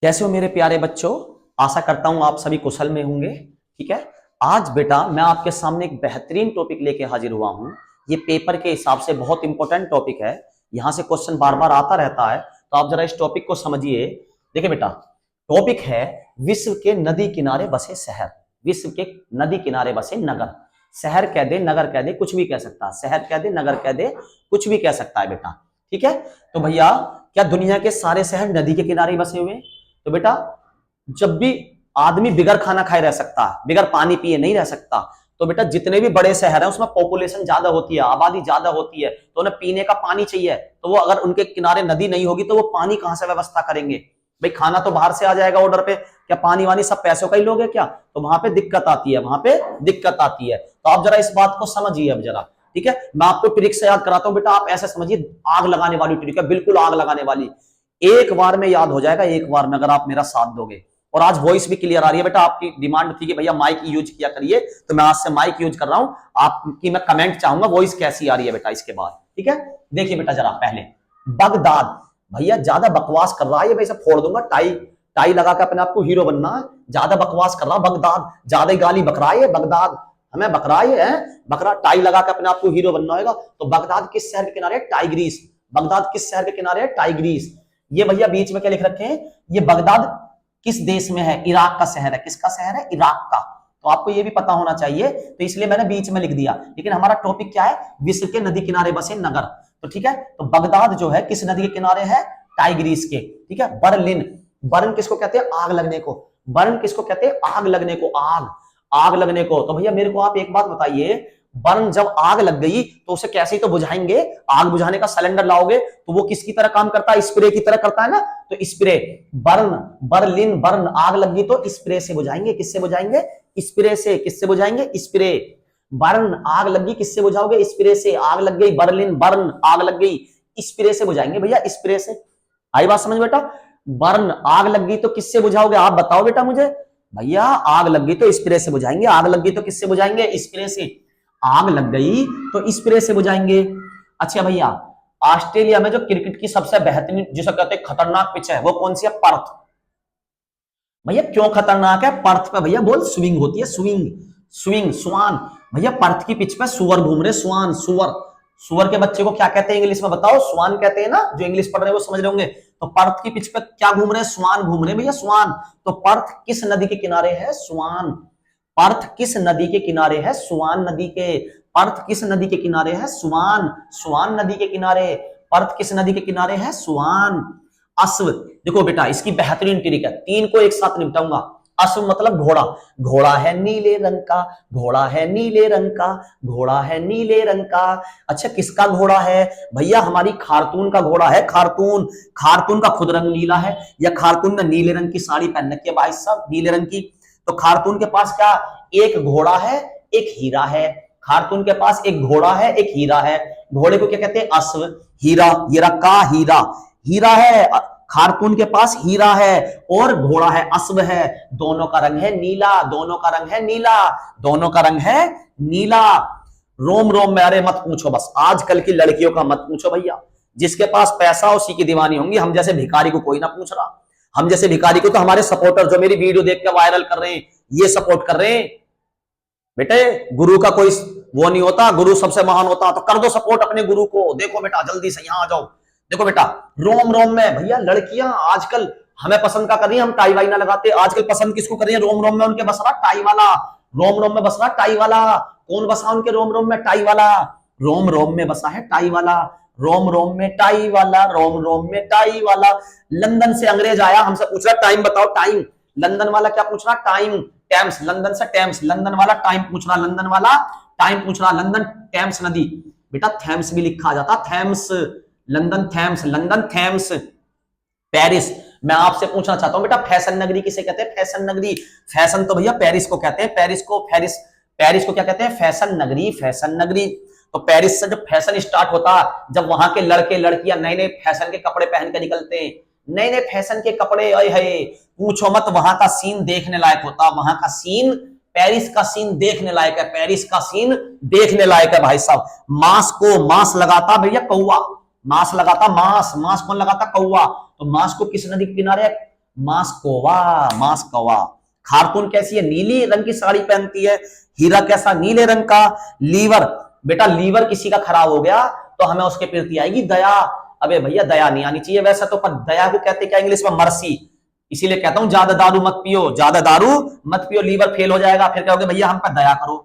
कैसे हो मेरे प्यारे बच्चों। आशा करता हूं आप सभी कुशल में होंगे। ठीक है। आज बेटा मैं आपके सामने एक बेहतरीन टॉपिक लेके हाजिर हुआ हूं। ये पेपर के हिसाब से बहुत इंपॉर्टेंट टॉपिक है। यहां से क्वेश्चन बार बार आता रहता है, तो आप जरा इस टॉपिक को समझिए। देखिए बेटा, टॉपिक है विश्व के नदी किनारे बसे शहर। विश्व के नदी किनारे बसे नगर। शहर कह दे, नगर कह दे, कुछ भी कह सकता है। शहर कह दे, नगर कह दे, कुछ भी कह सकता है बेटा। ठीक है। तो भैया, क्या दुनिया के सारे शहर नदी के किनारे ही बसे हुए हैं? तो बेटा, जब भी आदमी बिगर खाना खाए रह सकता है, बिगर पानी पिए नहीं रह सकता। तो बेटा, जितने भी बड़े शहर हैं उसमें पॉपुलेशन ज्यादा होती है, आबादी ज्यादा होती है, तो उन्हें पीने का पानी चाहिए। तो वो अगर उनके किनारे नदी नहीं होगी तो वो पानी कहां से व्यवस्था करेंगे? भाई खाना तो बाहर से आ जाएगा ऑर्डर पे, क्या पानी वानी सब पैसों का ही लोगे क्या? तो वहां पे दिक्कत आती है, वहां पे दिक्कत आती है। तो आप जरा इस बात को समझिए अब जरा। ठीक है, मैं आपको ट्रिक से याद कराता हूं बेटा, आप ऐसे समझिए, आग लगाने वाली ट्रिक है, बिल्कुल आग लगाने वाली। एक बार में याद हो जाएगा, एक बार में, अगर आप मेरा साथ दोगे। और आज वॉइस भी क्लियर आ रही है बेटा। आपकी डिमांड थी कि भैया माइक यूज किया करिए, तो मैं आज से माइक यूज कर रहा हूं। आपकी मैं कमेंट चाहूंगा वॉइस कैसी आ रही है बेटा इसके बाद। ठीक है, देखिए बेटा जरा पहले बगदाद। भैया ज्यादा बकवास कर रहा है ये, वैसे फोड़ दूंगा। टाई टाई लगा के अपने आप को हीरो बनना है। ज्यादा बकवास कर रहा बगदाद, ज्यादा गाली बक रहा है बगदाद, हमें बक रहा है बकरा। टाई लगा के अपने आप को हीरो बनना होगा। तो बगदाद किस शहर के किनारे? टाइग्रीस। बगदाद किस शहर के किनारे है? टाइग्रीस। ये भैया बीच में क्या लिख रखे हैं? ये बगदाद किस देश में है? इराक का शहर है। किसका शहर है? इराक का। तो आपको ये भी पता होना चाहिए, तो इसलिए मैंने बीच में लिख दिया। लेकिन हमारा टॉपिक क्या है? विश्व के नदी किनारे बसे नगर। तो ठीक है, तो बगदाद जो है किस नदी के किनारे है? टाइग्रीस के। ठीक है। बर्लिन, बर्न किसको कहते हैं? आग लगने को। बर्न किसको कहते हैं? आग लगने को। आग, आग लगने को। तो भैया मेरे को आप एक बात बताइए, बर्न जब आग लग गई तो उसे कैसे ही तो बुझाएंगे? आग बुझाने का सिलेंडर लाओगे तो वो किसकी तरह काम करता है? स्प्रे की तरह करता है ना। तो स्प्रे, बर्न, बर्लिन, बर्न, आग लगी तो स्प्रे से बुझाएंगे। किससे बुझाएंगे? स्प्रे से। किससे बुझाएंगे? स्प्रे। बर्न, आग लगी, किससे बुझाओगे? स्प्रे से। आग लग गई, बर्लिन, बर्न, आग लग गई, स्प्रे से बुझाएंगे भैया, स्प्रे से। आई बात समझ बेटा? बर्न, आग लग गई तो किससे बुझाओगे? आप बताओ बेटा मुझे। भैया आग लग गई तो स्प्रे से बुझाएंगे। आग लग गई तो किससे बुझाएंगे? स्प्रे से। आग लग गई तो स्प्रे से बुझाएंगे। अच्छा भैया, ऑस्ट्रेलिया में जो क्रिकेट की सबसे बेहतरीन, जिसे कहते हैं खतरनाक पिच है, वो कौन सी है? पर्थ। भैया क्यों खतरनाक है? पर्थ पे भैया बोल स्विंग होती है, स्विंग, स्विंग, स्वान। भैया पर्थ की पिच पे सुअर घूम रहे, स्वान, सुअर। सुअर के बच्चे को क्या कहते हैं इंग्लिश में? बताओ। स्वान कहते हैं ना, जो इंग्लिश पढ़ रहे हैं वो समझ रहे होंगे। तो पर्थ की पिच पे क्या घूम रहे हैं? स्वान घूम रहे हैं भैया, स्वान। तो पर्थ किस नदी के किनारे है? स्वान। पर्थ किस नदी के किनारे है? स्वान नदी के। पर्थ किस नदी के किनारे है? स्वान, स्वान नदी के किनारे। पर्थ किस नदी के किनारे है? स्वान। अश्व, देखो बेटा इसकी बेहतरीन ट्रिक है, तीन को एक साथ निपटाऊंगा। अश्व मतलब घोड़ा। घोड़ा है नीले रंग का, घोड़ा है नीले रंग का, घोड़ा है नीले रंग का। अच्छा किसका घोड़ा है? भैया हमारी खार्तून का घोड़ा है, खार्तून। खार्तून का खुद रंग नीला है, या खार्तून ने नीले रंग की साड़ी पहन रखी है भाई साहब, नीले रंग की। तो खार्तून के पास क्या? एक घोड़ा है, एक हीरा है। खार्तून के पास एक घोड़ा है, एक हीरा है। घोड़े को क्या कहते हैं? अश्व। हीरा, ये रखा हीरा, हीरा है। खार्तून के पास हीरा है और घोड़ा है, अश्व है। दोनों का रंग है नीला, दोनों का रंग है नीला, दोनों का रंग है नीला। रोम रोम में, अरे मत पूछो, बस आजकल की लड़कियों का मत पूछो भैया। जिसके पास पैसा उसी की दीवानी होंगी, हम जैसे भिखारी को कोई ना पूछ रहा। हम जैसे भिखारी को तो हमारे सपोर्टर जो मेरी वीडियो देख के वायरल कर रहे हैं, ये सपोर्ट कर रहे हैं। बेटे गुरु का कोई वो नहीं होता, गुरु सबसे महान होता। तो कर दो सपोर्ट अपने गुरु को। देखो बेटा जल्दी से यहां आ जाओ। देखो बेटा, रोम रोम में भैया लड़कियां आजकल हमें पसंद का कर रही है, हम टाई वाई ना लगाते। आजकल पसंद किसको कर रही है? रोम रोम में उनके बस रहा टाई वाला। रोम रोम में बस रहा टाई वाला। कौन बसा उनके रोम रोम में? टाई वाला। रोम रोम में बसा है टाई वाला। रोम रोम में टाई वाला, रोम रोम में टाई वाला। लंदन से अंग्रेज आया, हमसे पूछ रहा टाइम बताओ, टाइम। लंदन वाला क्या पूछ रहा? Time, Thames. लंदन से टेम्स, लंदन वाला टाइम पूछ रहा, लंदन वाला टाइम पूछ रहा। लंदन टेम्स नदी, बेटा थेम्स भी लिखा जाता, Thames. London Thames, London Thames. Paris, मैं आपसे पूछना चाहता हूं बेटा, फैशन नगरी किसे कहते हैं? फैशन नगरी। फैशन तो भैया पेरिस को कहते हैं, पेरिस को, पेरिस, पेरिस को क्या कहते हैं? फैशन नगरी, फैशन नगरी। तो पेरिस से जब फैशन स्टार्ट होता, जब वहां के लड़के लड़कियां नए नए फैशन के कपड़े पहन के निकलते हैं, नए नए फैशन के कपड़े, अय है पूछो मत, वहां का सीन देखने लायक होता। वहां का सीन, पेरिस का सीन देखने लायक है, पेरिस का सीन देखने लायक है भाई साहब। मांस को मांस लगाता भैया कौवा, मांस लगाता, मांस, मांस कौन लगाता? कौवा। तो मांस को किस नदी के किनारे है? मास्कोवा, मास्कोवा। खार्तून कैसी है? नीली रंग की साड़ी पहनती है। हीरा कैसा? नीले रंग का। लीवर, बेटा लीवर किसी का खराब हो गया तो हमें उसके प्रति आएगी दया। अबे भैया दया नहीं आनी चाहिए वैसा तो, पर दया को कहते क्या इंग्लिश में? मर्सी। इसीलिए कहता हूं ज्यादा दारू मत पियो, ज्यादा दारू मत पियो, लीवर फेल हो जाएगा, फिर कहोगे भैया हम पर दया करो।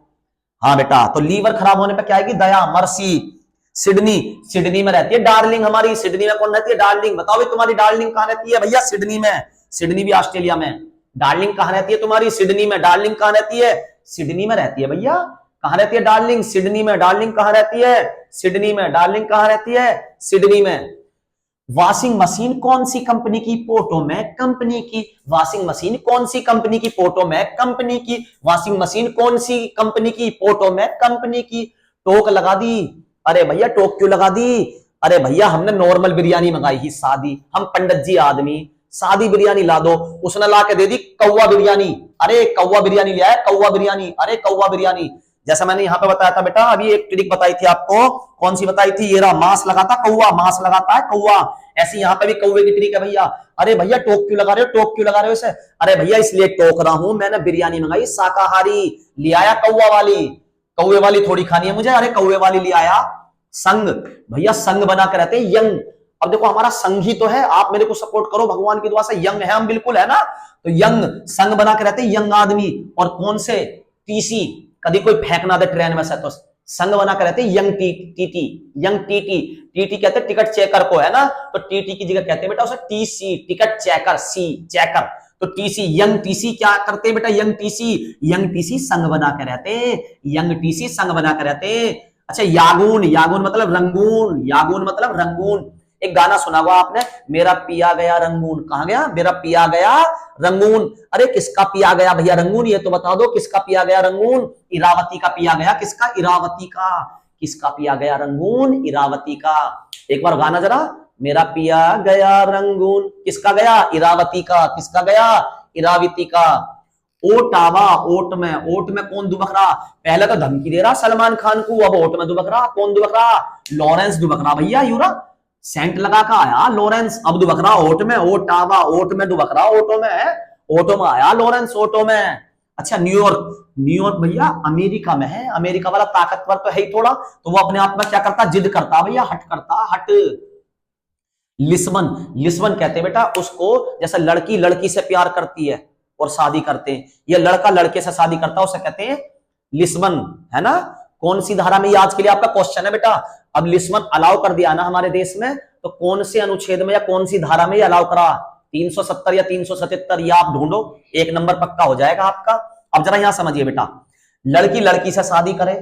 हाँ बेटा, तो लीवर खराब होने पर क्या आएगी? दया, मर्सी। सिडनी, सिडनी में रहती है डार्लिंग हमारी। सिडनी में कौन रहती है? डार्लिंग। बताओ भाई तुम्हारी डार्लिंग कहां रहती है? भैया सिडनी में। सिडनी भी ऑस्ट्रेलिया में। डार्लिंग कहां रहती है तुम्हारी? सिडनी में। डार्लिंग कहां रहती है? सिडनी में रहती है भैया। कहां रहती है डार्लिंग? सिडनी में। डार्लिंग कहां रहती है? सिडनी में। डार्लिंग कहां रहती है? सिडनी में। वॉशिंग मशीन कौन सी कंपनी की? पोटो में कंपनी की। वॉशिंग मशीन कौन सी कंपनी की? पोटो में कंपनी की। वॉशिंग मशीन कौन सी कंपनी की? पोटो में कंपनी की। टोक लगा दी। अरे भैया टोक क्यों लगा दी? अरे भैया हमने नॉर्मल बिरयानी मंगाई ही, सादी। हम पंडित जी आदमी, सादी बिरयानी ला दो। उसने ला के दे दी कौवा बिरयानी। अरे कौवा बिरयानी लिया है, कौवा बिरयानी। अरे कौवा बिरयानी। जैसा मैंने यहां पे बताया था बेटा, अभी एक ट्रिक बताई थी आपको। कौन सी बताई थी? ये रहा, मांस लगाता कौवा, मांस लगाता है कौवा। ऐसी यहां पे भी कौवे की ट्रिक है भैया। अरे भैया टोक क्यों लगा रहे हो? टोक क्यों लगा रहे हो इसे? अरे भैया इसलिए टोक रहा हूं, मैंने बिरयानी मंगाई शाकाहारी, ले आया कौवा वाली। कौवे वाली थोड़ी खानी है मुझे, अरे कौवे वाली ले आया। संग, भैया संग बना के रहते हैं, यंग। अब देखो हमारा संग ही तो है, आप मेरे को सपोर्ट करो भगवान की दुआ से, यंग है हम बिल्कुल, है ना? तो यंग, संग बना के रहते हैं यंग आदमी। और कौन से? टीसी। कभी कोई फेंक ना दे ट्रेन में से, तो संग बना के रहते हैं young TT. Young TT. TT कहते हैं टिकट चेकर को, है ना? तो टीटी की जगह कहते हैं बेटा उसे टीसी, टिकट चेकर, सी चेकर। तो टीसी, यंग टीसी क्या करते हैं बेटा? यंग टीसी, यंग टीसी संग बना के रहते हैं, यंग टीसी संग बना के रहते हैं। अच्छा यागून, यागून मतलब रंगून, यागून मतलब रंगून। एक गाना सुना हुआ आपने, मेरा पिया गया रंगून। कहां गया? मेरा पिया गया रंगून। अरे किसका पिया गया भैया रंगून? ये तो बता दो किसका पिया गया रंगून? इरावती का पिया गया। किसका? इरावती का। किसका पिया गया रंगून? इरावती का। एक बार गाना जरा, मेरा पिया गया रंगून। किसका गया? इरावती का। किसका गया? इरावती का। ओटावा, ओट में, ओट में कौन दुबक रहा? पहले तो धमकी दे रहा सलमान खान को, अब ओट में दुबक रहा। कौन दुबक रहा? लॉरेंस दुबक रहा भैया। यूरा सेंट लगा का आया लॉरेंस, अब दुबक रहा ओट में। ओटावा, ओट में दुबक रहा, ओटो में है। ओटो में आया लॉरेंस, ओटो में। अच्छा न्यूयॉर्क, न्यूयॉर्क भैया अमेरिका में है। अमेरिका वाला ताकतवर तो है ही थोड़ा, तो वो अपने आप में क्या करता? जिद करता भैया, हट करता, हट। लिस्बन, लिस्बन कहते हैं बेटा उसको जैसे लड़की लड़की से प्यार करती है और शादी करते हैं, या लड़का लड़के से शादी करता है, उसे कहते हैं लिस्बन, है ना? कौन सी धारा में? ये आज के लिए आपका क्वेश्चन है बेटा। अब लिस्बन अलाउ कर दिया ना हमारे देश में, तो कौन से अनुच्छेद में या कौन सी धारा में ये अलाउ करा? 370 या 377, या आप ढूंढो, एक नंबर पक्का हो जाएगा आपका। अब जरा यहां समझिए बेटा, लड़की लड़की से शादी करे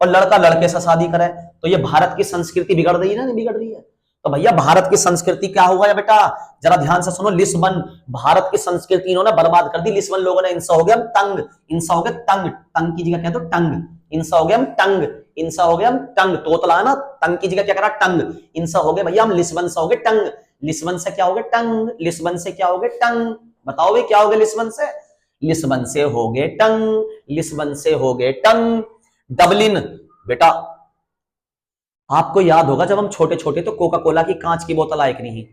और लड़का लड़के से शादी करे, तो ये भारत की संस्कृति बिगड़ रही है ना? नहीं बिगड़ रही है? तो भैया भारत की संस्कृति क्या होगा या बेटा? जरा ध्यान से सुनो, लिस्बन, भारत की संस्कृति इन्होंने बर्बाद कर दी लिस्बन लोगों ने। इनसा हो गया हम तंग, इनसा हो गया तंग, तंग की जगह कह दो टंग। इनसा हो गया हम टंग, इनसा हो गया हम टंग। तोतला है ना, तंग की जगह क्या करा? टंग। इनसा हो गया भैया हम लिस्बन से हो गए टंग। लिस्बन से क्या हो गए? टंग। लिस्बन से क्या हो गए? टंग। बताओ भाई क्या हो गया लिस्बन से? लिस्बन से हो गए टंग, लिस्बन से हो गए टंग। डबलिन, बेटा आपको याद होगा जब हम छोटे छोटे तो कोका कोला की कांच की बोतल आए नहीं,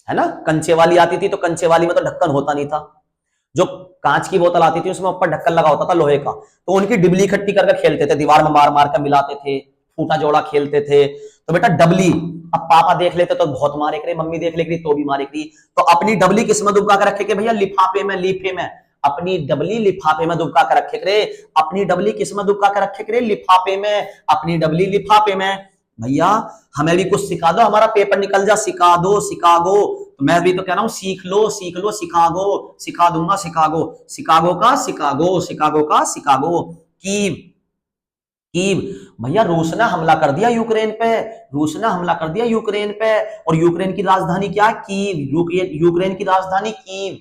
है ना? कंचे वाली आती थी, तो कंचे वाली में तो ढक्कन होता नहीं था। जो कांच की बोतल आती थी उसमें ऊपर ढक्कन लगा होता था लोहे का, तो उनकी डिबली इकट्ठी करके खेलते थे, दीवार में मार मार कर मिलाते थे, फूटा जोड़ा खेलते थे। तो बेटा डबली, अब पापा देख लेते तो बहुत मारे करे, मम्मी देख लेगी तो भी मारे करी। तो अपनी डबली किस में दुबका कर रखे के भैया? लिफाफे में, लीफे में। अपनी डबली लिफाफे में दुबका कर रखे करे। अपनी डबली किस में दुबका कर रखे करे? लिफाफे में। अपनी डबली लिफाफे में। भैया हमें भी कुछ सिखा दो, हमारा पेपर निकल जा, सिखा दो शिकागो। तो मैं भी तो कह रहा हूं सीख लो शिकागो, सिखा दूंगा शिकागो। शिकागो का शिकागो, शिकागो का शिकागो। कीव, कीव भैया रूस ने हमला कर दिया यूक्रेन पे, रूस ने हमला कर दिया यूक्रेन पे। और यूक्रेन की राजधानी क्या है? कीव। यूक्रेन की राजधानी कीव।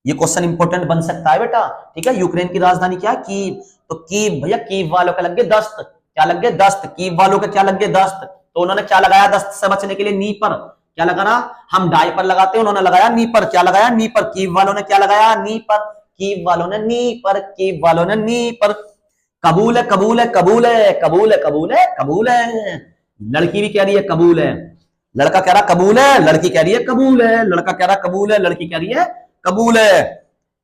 ये क्वेश्चन इंपॉर्टेंट बन सकता है बेटा, ठीक है? यूक्रेन की राजधानी क्या है? कीव। तो कीव भैया, कीव वालों का लग गए दस्त। क्या लग गए? दस्त। कीव वालों के क्या लग गए? दस्त। तो उन्होंने क्या लगाया दस्त से बचने के लिए? नी पर। क्या लगाना? हम डायपर लगाते हैं, उन्होंने लगाया नी पर। क्या लगाया? नी पर। कीव वालों ने क्या लगाया? नी पर। कीव वालों ने नी पर, कीव वालों ने नी पर। कबूल है, कबूल है, कबूल है, कबूल है, कबूल है, कबूल है। लड़की भी कह रही है कबूल है, लड़का कह रहा कबूल है, लड़की कह रही है कबूल है, लड़का कह रहा कबूल है, लड़की कह रही है कबूल है।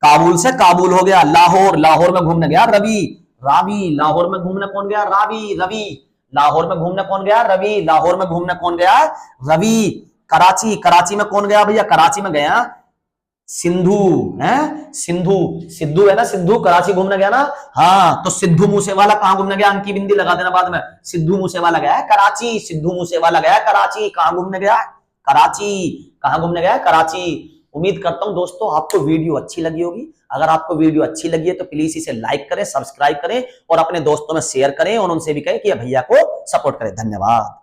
काबुल से काबुल हो गया। लाहौर, लाहौर में घूमने गया रवि। रावी, लाहौर में घूमने कौन गया? रावी, रवि। लाहौर में घूमने कौन गया? रवि। लाहौर में घूमने कौन गया? रवि। कराची, कराची में कौन गया भैया? कराची में गया सिंधु। है सिंधु, सिद्धू है ना, सिद्धू कराची घूमने गया ना। हाँ, तो सिद्धू मूसेवाला कहां घूमने गया? अंकी बिंदी लगा देना बाद में। सिद्धू मूसेवाला गया है कराची, सिद्धू मूसेवाला गया है कराची। कहां घूमने गया? कराची। कहां घूमने गया? कराची। उम्मीद करता हूं दोस्तों आपको वीडियो अच्छी लगी होगी। अगर आपको वीडियो अच्छी लगी है तो प्लीज इसे लाइक करें, सब्सक्राइब करें और अपने दोस्तों में शेयर करें और उनसे भी कहें कि भैया को सपोर्ट करें। धन्यवाद।